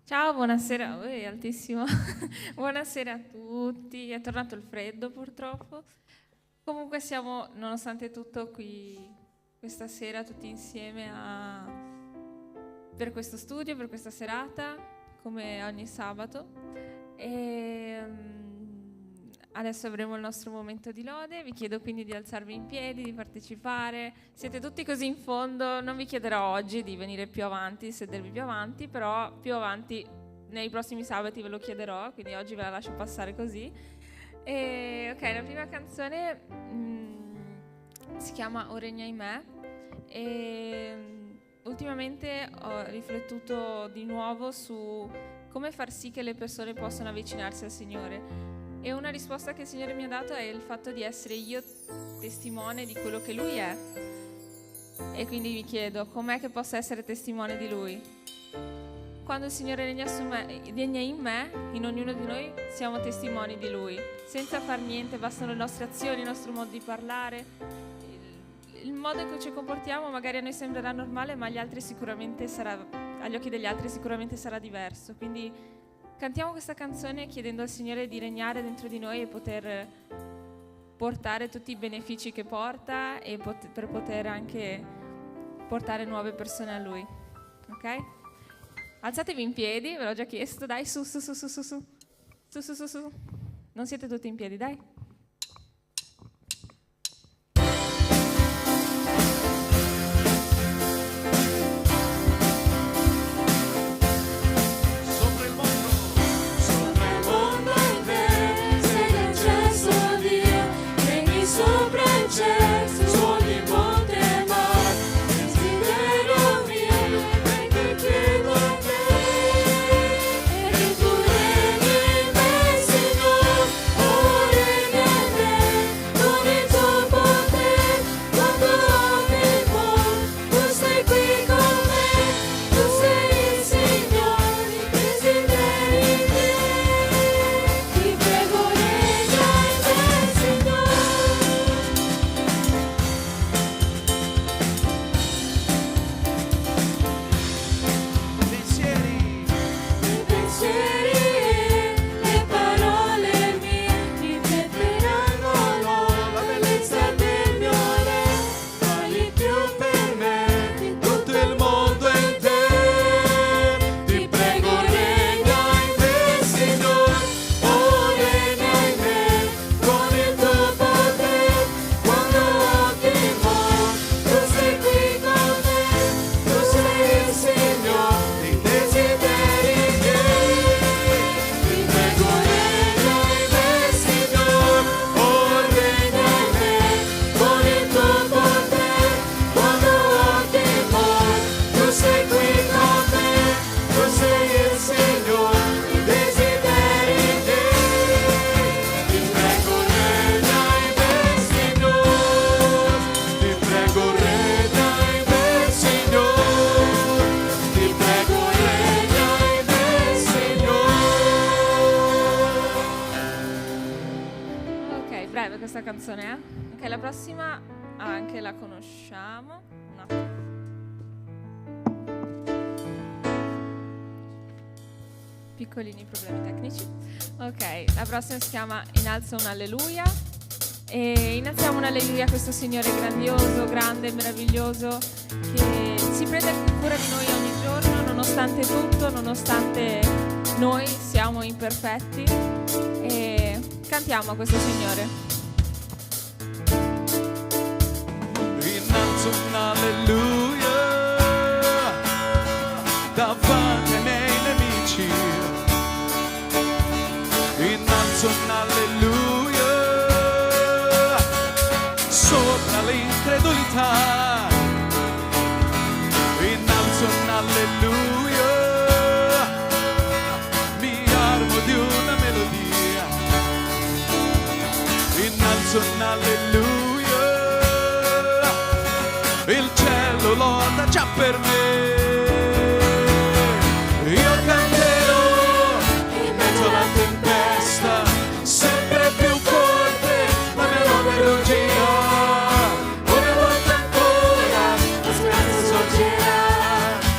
Ciao, buonasera, è altissimo. Buonasera a tutti, è tornato il freddo purtroppo. Comunque siamo, nonostante tutto, qui questa sera tutti insieme per questo studio, per questa serata, come ogni sabato. Adesso avremo il nostro momento di lode, vi chiedo quindi di alzarvi in piedi, di partecipare. Siete tutti così in fondo, non vi chiederò oggi di venire più avanti, sedervi più avanti, però più avanti nei prossimi sabati ve lo chiederò, quindi oggi ve la lascio passare così. Ok, la prima canzone si chiama O regna in me e ultimamente ho riflettuto di nuovo su come far sì che le persone possano avvicinarsi al Signore. E una risposta che il Signore mi ha dato è il fatto di essere io testimone di quello che Lui è. E quindi mi chiedo, com'è che posso essere testimone di Lui? Quando il Signore regna in me, in ognuno di noi, siamo testimoni di Lui. Senza far niente, bastano le nostre azioni, il nostro modo di parlare. Il modo in cui ci comportiamo magari a noi sembrerà normale, ma agli occhi degli altri sicuramente sarà diverso. Quindi cantiamo questa canzone chiedendo al Signore di regnare dentro di noi e poter portare tutti i benefici che porta e per poter anche portare nuove persone a Lui. Ok? Alzatevi in piedi, ve l'ho già chiesto, dai, su. Non siete tutti in piedi, dai. Questa canzone, Ok, la prossima anche la conosciamo. Un attimo. Piccolini problemi tecnici. Ok, la prossima si chiama Innalza un alleluia. E innalziamo un alleluia a questo Signore grandioso, grande, meraviglioso, che si prende cura di noi ogni giorno, nonostante tutto, nonostante noi siamo imperfetti. E cantiamo a questo Signore. Un alleluia davanti ai miei nemici, innalzo un alleluia sopra l'incredulità, innalzo un alleluia, mi armo di una melodia, innalzo un alleluia. Il cielo loda già per me. Io canterò in mezzo alla tempesta, sempre più forte la mia melodia. Una volta ancora la speranza sorgerà,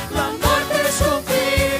la morte sconfitta.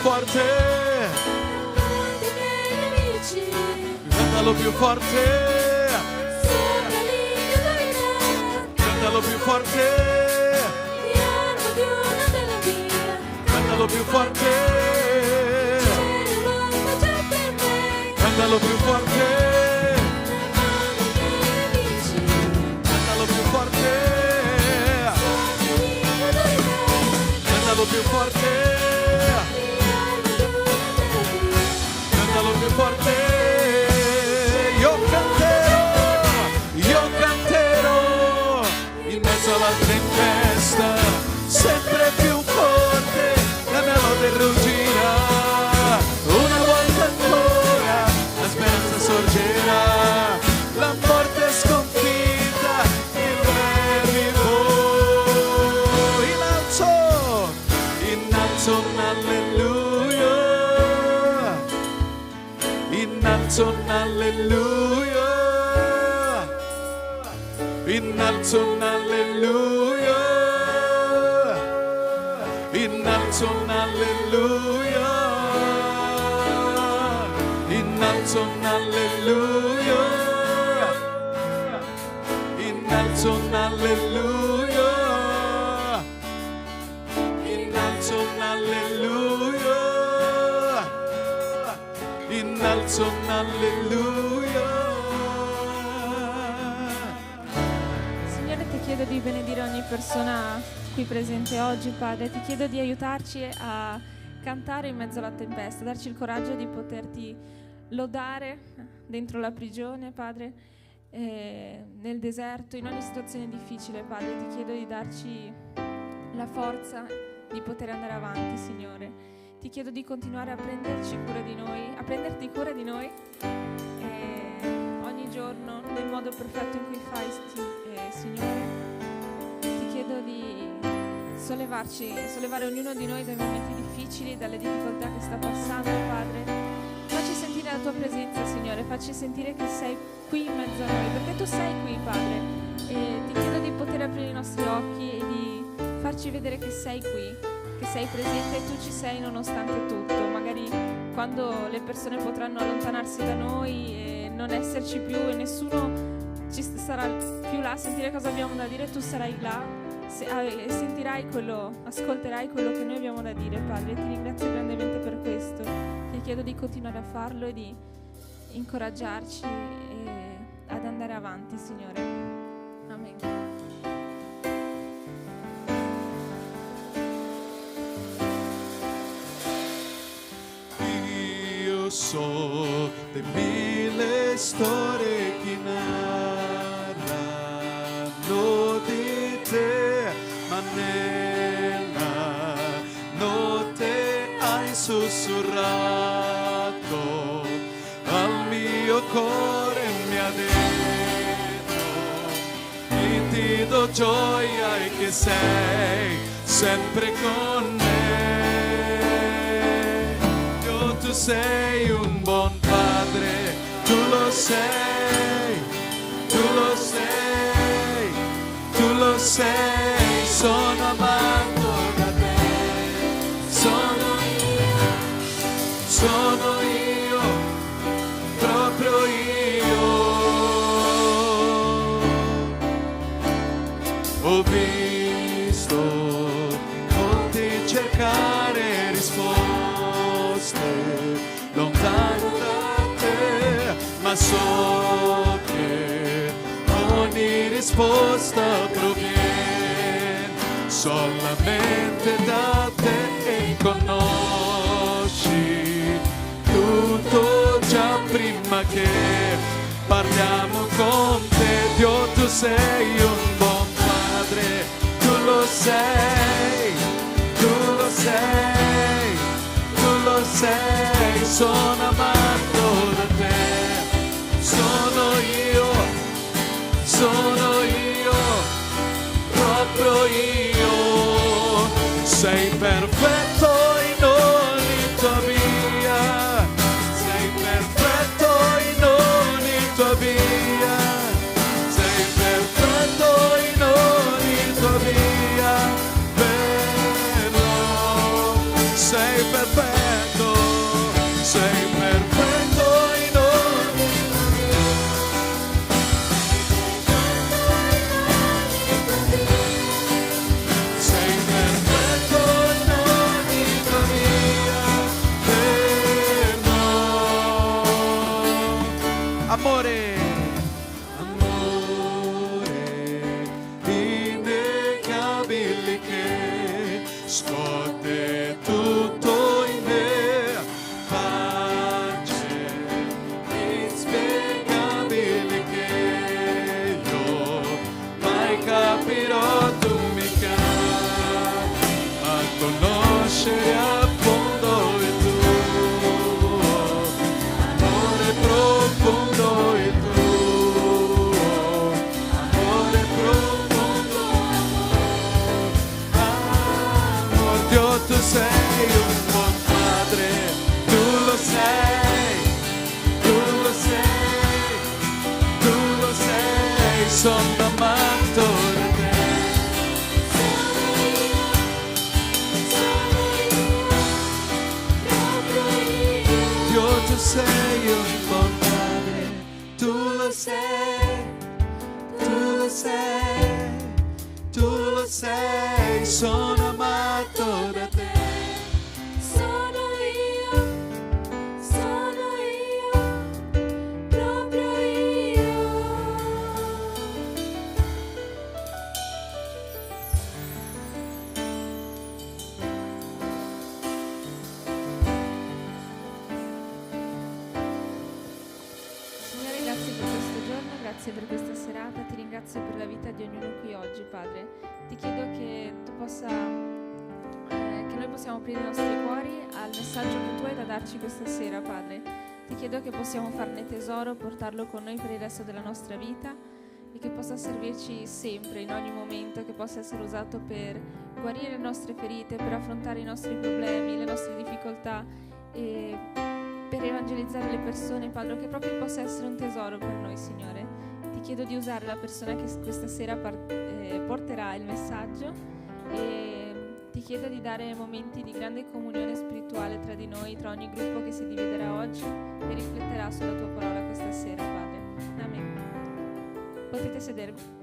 forte, cantalo più forte, cantalo più forte, cantalo più forte, cantalo più forte, cantalo più forte, cantalo più forte, cantalo più forte. Io canterò in mezzo alla tempesta, sempre più forte la mia lode ruggirà. Una volta ancora la speranza sorgerà, la morte è sconfitta, il re vivo. Innalzo un alleluia, innalzo un alleluia, innalzo un alleluia, innalzo un alleluia, innalzo un alleluia, innalzo un alleluia, innalzo un alleluia, innalzo un alleluia. Signore, ti chiedo di benedire ogni persona qui presente oggi, Padre. Ti chiedo di aiutarci a cantare in mezzo alla tempesta, darci il coraggio di poterti lodare dentro la prigione, Padre, nel deserto, in ogni situazione difficile, Padre. Ti chiedo di darci la forza di poter andare avanti, Signore. Ti chiedo di continuare a prenderci cura di noi, a prenderti cura di noi ogni giorno nel modo perfetto in cui fai, Signore. Ti chiedo di sollevare ognuno di noi dai momenti difficili, dalle difficoltà che sta passando, Padre. Facci sentire la tua presenza, Signore, facci sentire che sei qui in mezzo a noi, perché tu sei qui, Padre. E ti chiedo di poter aprire i nostri occhi e di farci vedere che sei qui, che sei presente e tu ci sei nonostante tutto. Magari quando le persone potranno allontanarsi da noi e non esserci più e nessuno ci sarà più là a sentire cosa abbiamo da dire, tu sarai là e sentirai ascolterai quello che noi abbiamo da dire, Padre. Ti ringrazio grandemente per questo. Ti chiedo di continuare a farlo e di incoraggiarci ad andare avanti, Signore. Amen. So di mille storie che narrano di te, ma nella notte hai sussurrato al mio cuore, mi ha detto ti do gioia e che sei sempre con me. Tu sei un buon padre, tu lo sei, tu lo sei, tu lo sei, sono amato da te, sono io, proprio io. Ho visto molti cercare risposte lontano da te, ma so che ogni risposta proviene solamente da te e conosci tutto già prima che parliamo con te. Dio, tu sei un buon padre, tu lo sei, tu lo sei, tu lo sei, sono amato da te, sono io, proprio io, sei perfetto in ogni tua via, sei perfetto in ogni tua via, sei perfetto in ogni tua via, vero, sei perfetto. amore, innegabile che scuote tutto in me, pace inspiegabile che io mai capirò, tu mi chiami a conoscere a fondo il tuo amore profondo, il tuo amore profondo, amor, Dio, tu sei un buon padre, tu lo sei, tu lo sei, tu lo sei, sono amato da te. Dio, tu sei un buon padre, tu lo sei, tu lo sei, tu lo sei, sono amato da te. Sono io, proprio io. Signore, grazie per questo giorno, grazie per questa serata, ti ringrazio per la vita di ognuno qui oggi, Padre. Ti chiedo che tu possa, che noi possiamo aprire i nostri cuori al messaggio che tu hai da darci questa sera, Padre. Ti chiedo che possiamo farne tesoro, portarlo con noi per il resto della nostra vita e che possa servirci sempre, in ogni momento, che possa essere usato per guarire le nostre ferite, per affrontare i nostri problemi, le nostre difficoltà e per evangelizzare le persone, Padre, che proprio possa essere un tesoro per noi, Signore. Ti chiedo di usare la persona che questa sera porterà il messaggio e ti chiedo di dare momenti di grande comunione spirituale tra di noi, tra ogni gruppo che si dividerà oggi e rifletterà sulla tua parola questa sera, Padre. Amen. Potete sedervi.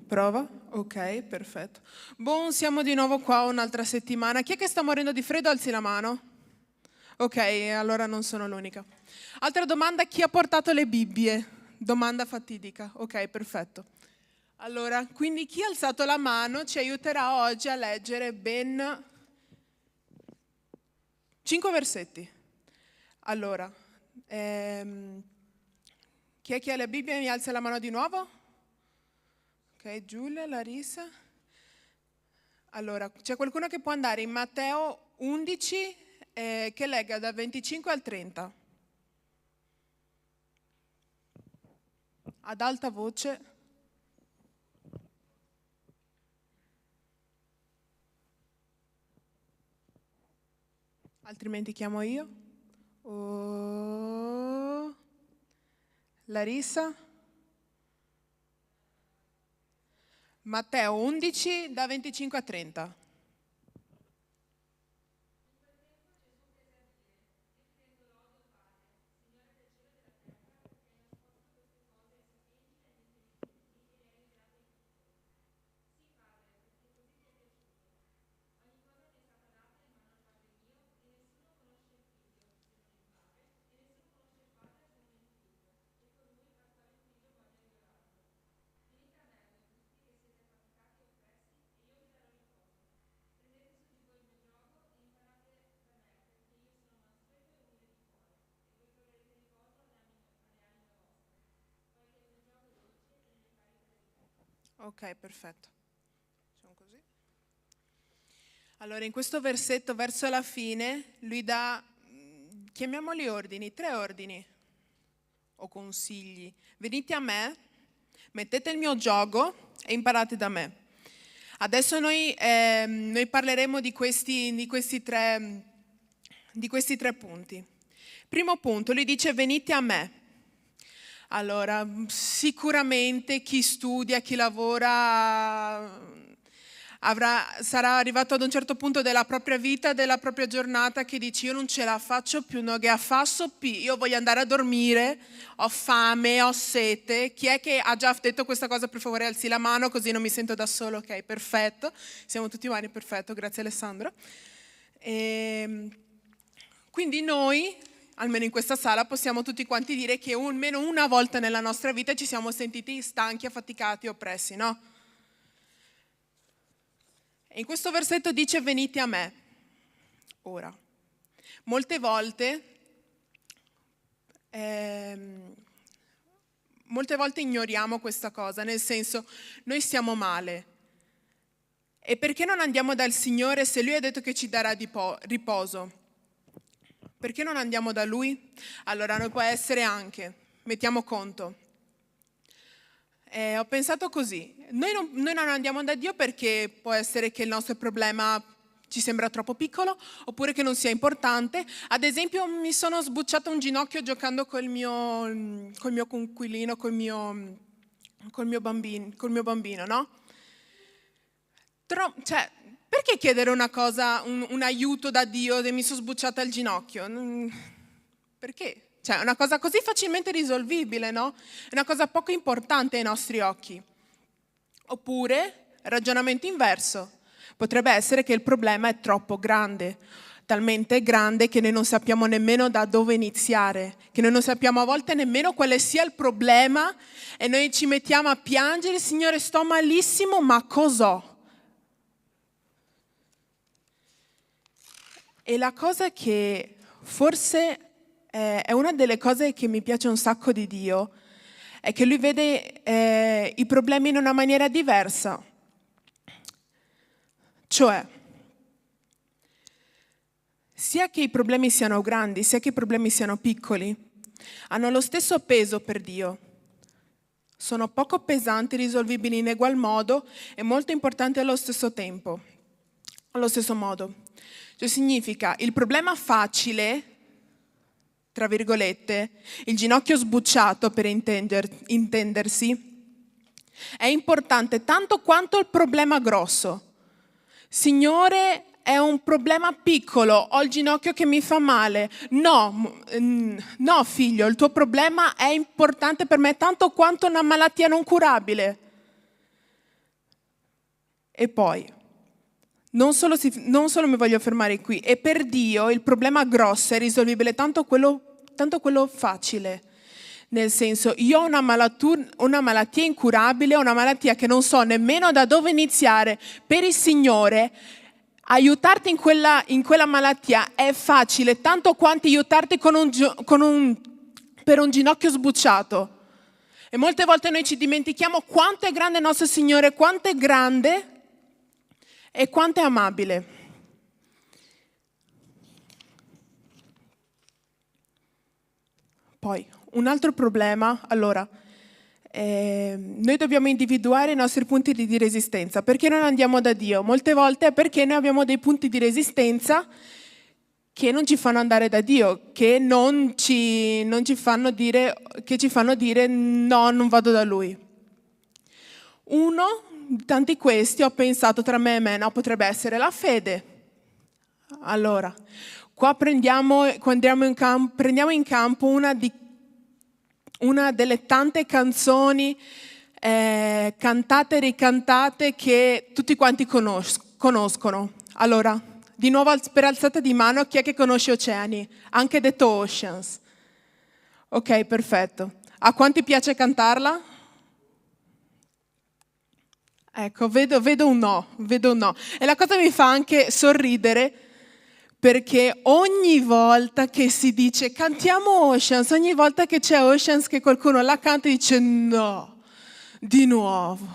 Prova? Ok, perfetto. Buon, siamo di nuovo qua un'altra settimana. Chi è che sta morendo di freddo? Alzi la mano. Ok, allora non sono l'unica. Altra domanda, chi ha portato le Bibbie? Domanda fatidica. Ok, perfetto. Allora, quindi chi ha alzato la mano ci aiuterà oggi a leggere ben 5 versetti. Allora, chi è che ha le Bibbie mi alza la mano di nuovo? Ok, Giulia, Larissa. Allora, c'è qualcuno che può andare in Matteo 11 che legga dal 25 al 30. Ad alta voce. Altrimenti chiamo io. Oh. Larissa. Matteo 11 da 25 a 30. Ok, perfetto. Facciamo così. Allora, in questo versetto, verso la fine, lui dà, chiamiamoli ordini, 3 ordini o consigli. Venite a me, mettete il mio giogo e imparate da me. Adesso noi parleremo di questi tre punti. Primo punto, lui dice venite a me. Allora, sicuramente chi studia, chi lavora sarà arrivato ad un certo punto della propria vita, della propria giornata, che dice io non ce la faccio più, non che affasso più, io voglio andare a dormire, ho fame, ho sete. Chi è che ha già detto questa cosa? Per favore alzi la mano così non mi sento da solo. Ok, perfetto, siamo tutti umani, perfetto, grazie Alessandro. Quindi noi, almeno in questa sala, possiamo tutti quanti dire che almeno una volta nella nostra vita ci siamo sentiti stanchi, affaticati, oppressi, no? E in questo versetto dice venite a me. Ora, molte volte ignoriamo questa cosa, nel senso, noi stiamo male. E perché non andiamo dal Signore se Lui ha detto che ci darà riposo? Perché non andiamo da Lui? Allora, noi può essere anche, mettiamo conto. Ho pensato così, noi non andiamo da Dio perché può essere che il nostro problema ci sembra troppo piccolo, oppure che non sia importante. Ad esempio mi sono sbucciata un ginocchio giocando col mio coinquilino, col mio bambino, no? Perché chiedere una cosa, un aiuto da Dio se mi sono sbucciata il ginocchio? Perché? Cioè, è una cosa così facilmente risolvibile, no? È una cosa poco importante ai nostri occhi. Oppure, ragionamento inverso, potrebbe essere che il problema è troppo grande, talmente grande che noi non sappiamo nemmeno da dove iniziare, che noi non sappiamo a volte nemmeno quale sia il problema e noi ci mettiamo a piangere, Signore, sto malissimo, ma cos'ho? E la cosa che forse è una delle cose che mi piace un sacco di Dio, è che Lui vede i problemi in una maniera diversa. Cioè, sia che i problemi siano grandi, sia che i problemi siano piccoli, hanno lo stesso peso per Dio. Sono poco pesanti, risolvibili in egual modo e molto importanti allo stesso tempo, allo stesso modo. Cioè significa, il problema facile, tra virgolette, il ginocchio sbucciato per intendersi, è importante tanto quanto il problema grosso. Signore, è un problema piccolo, ho il ginocchio che mi fa male. No, figlio, il tuo problema è importante per me tanto quanto una malattia non curabile. E poi, non solo mi voglio fermare qui, e per Dio il problema grosso è risolvibile tanto quello facile. Nel senso, io ho una malattia incurabile, una malattia che non so nemmeno da dove iniziare. Per il Signore, aiutarti in quella malattia è facile, tanto quanto aiutarti per un ginocchio sbucciato. E molte volte noi ci dimentichiamo quanto è grande il nostro Signore, quanto è grande e quanto è amabile. Poi, un altro problema, allora, noi dobbiamo individuare i nostri punti di resistenza. Perché non andiamo da Dio? Molte volte è perché noi abbiamo dei punti di resistenza che non ci fanno andare da Dio, che ci fanno dire no, non vado da Lui. Uno di tanti questi, ho pensato tra me e me, no, potrebbe essere la fede. Allora, qua prendiamo in campo una delle tante canzoni cantate e ricantate che tutti quanti conoscono. Allora, di nuovo per alzata di mano, chi è che conosce Oceani? Anche detto Oceans. Ok, perfetto. A quanti piace cantarla? Ecco, vedo un no. E la cosa mi fa anche sorridere, perché ogni volta che si dice cantiamo Oceans, ogni volta che c'è Oceans che qualcuno la canta dice no, di nuovo,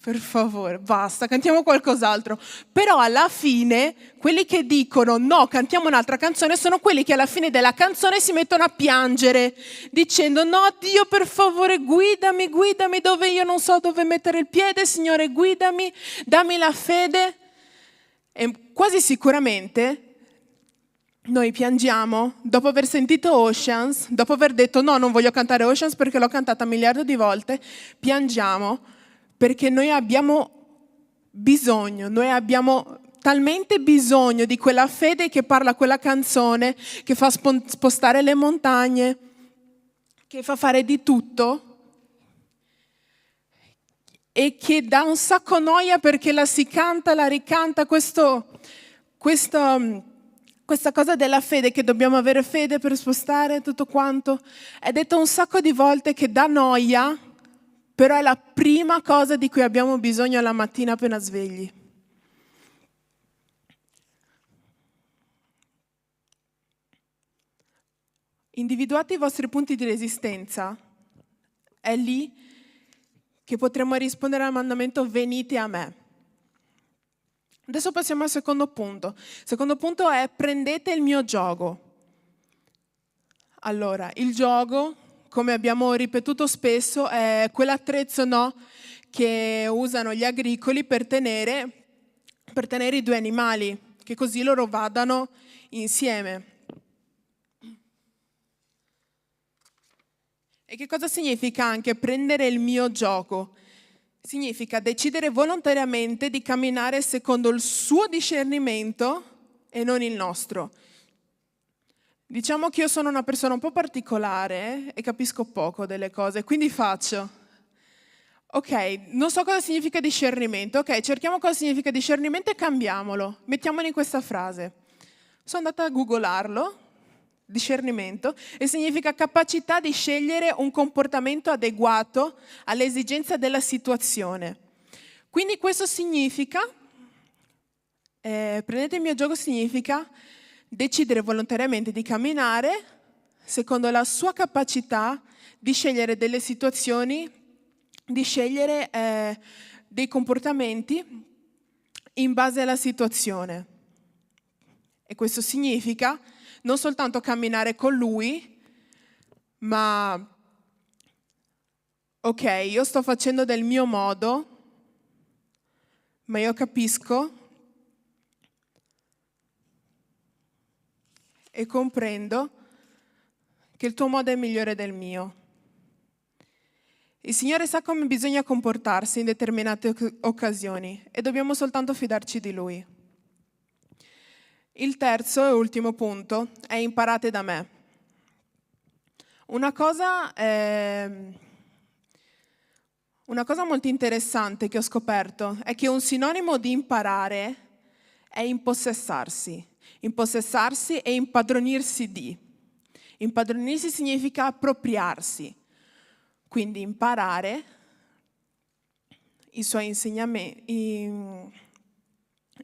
Per favore, basta, cantiamo qualcos'altro. Però alla fine, quelli che dicono no, cantiamo un'altra canzone, sono quelli che alla fine della canzone si mettono a piangere, dicendo no, Dio, per favore, guidami, guidami dove io non so dove mettere il piede, Signore, guidami, dammi la fede. E quasi sicuramente noi piangiamo dopo aver sentito Oceans, dopo aver detto no, non voglio cantare Oceans perché l'ho cantata miliardi di volte, piangiamo perché noi abbiamo talmente bisogno di quella fede che parla quella canzone, che fa spostare le montagne, che fa fare di tutto e che dà un sacco noia perché la si canta, la ricanta, questa cosa della fede, che dobbiamo avere fede per spostare tutto quanto, è detto un sacco di volte che dà noia, però è la prima cosa di cui abbiamo bisogno la mattina appena svegli. Individuate i vostri punti di resistenza, è lì che potremo rispondere al mandamento venite a me. Adesso passiamo al secondo punto. Il secondo punto è prendete il mio giogo. Allora, il giogo, come abbiamo ripetuto spesso, è quell'attrezzo, no, che usano gli agricoli per tenere i due animali, che così loro vadano insieme. E che cosa significa anche prendere il mio giogo? Significa decidere volontariamente di camminare secondo il suo discernimento e non il nostro. Diciamo che io sono una persona un po' particolare e capisco poco delle cose, quindi faccio. Ok, non so cosa significa discernimento. Ok, cerchiamo cosa significa discernimento e cambiamolo. Mettiamolo in questa frase. Sono andata a googolarlo, discernimento, e significa capacità di scegliere un comportamento adeguato all'esigenza della situazione. Quindi questo significa, prendete il mio gioco, significa decidere volontariamente di camminare secondo la sua capacità di scegliere delle situazioni, di scegliere dei comportamenti in base alla situazione. E questo significa non soltanto camminare con lui, ma ok, io sto facendo del mio modo, ma io capisco e comprendo che il tuo modo è migliore del mio. Il Signore sa come bisogna comportarsi in determinate occasioni e dobbiamo soltanto fidarci di Lui. Il terzo e ultimo punto è imparate da me. Una cosa molto interessante che ho scoperto è che un sinonimo di imparare è impossessarsi. Impossessarsi e impadronirsi di. Impadronirsi significa appropriarsi. Quindi imparare i suoi insegnamenti.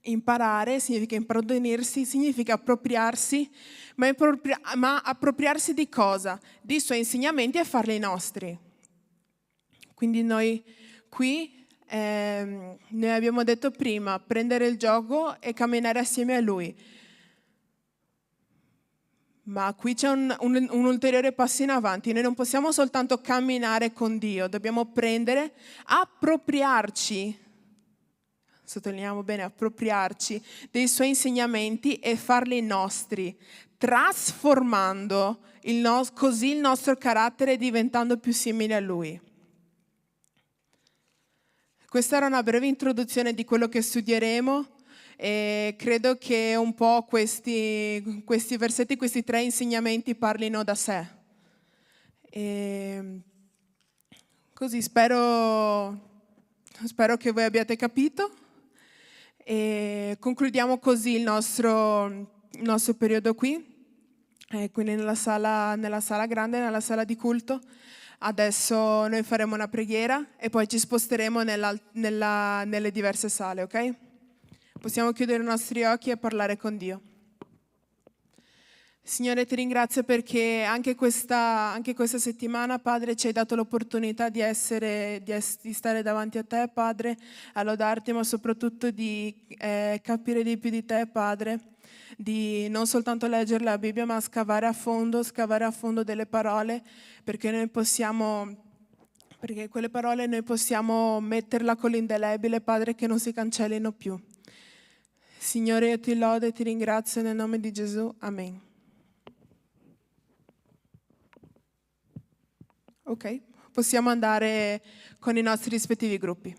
Imparare significa impadronirsi, significa appropriarsi, ma appropriarsi di cosa? Di suoi insegnamenti e farli nostri. Quindi noi qui, noi abbiamo detto prima, prendere il gioco e camminare assieme a Lui. Ma qui c'è un ulteriore passo in avanti. Noi non possiamo soltanto camminare con Dio, dobbiamo appropriarci, sottolineiamo bene, appropriarci dei Suoi insegnamenti e farli nostri, trasformando così il nostro carattere, diventando più simile a Lui. Questa era una breve introduzione di quello che studieremo. E credo che un po' questi versetti, questi 3 insegnamenti parlino da sé. E così spero che voi abbiate capito. E concludiamo così il nostro periodo qui, quindi nella sala grande, nella sala di culto. Adesso noi faremo una preghiera e poi ci sposteremo nelle diverse sale, ok? Possiamo chiudere i nostri occhi e parlare con Dio. Signore, ti ringrazio perché anche questa settimana, Padre, ci hai dato l'opportunità di stare davanti a te, Padre, a lodarti, ma soprattutto di capire di più di te, Padre, di non soltanto leggere la Bibbia, ma scavare a fondo delle parole, perché quelle parole noi possiamo metterla con l'indelebile, Padre, che non si cancellino più. Signore, io ti lodo e ti ringrazio nel nome di Gesù. Amen. Ok, possiamo andare con i nostri rispettivi gruppi.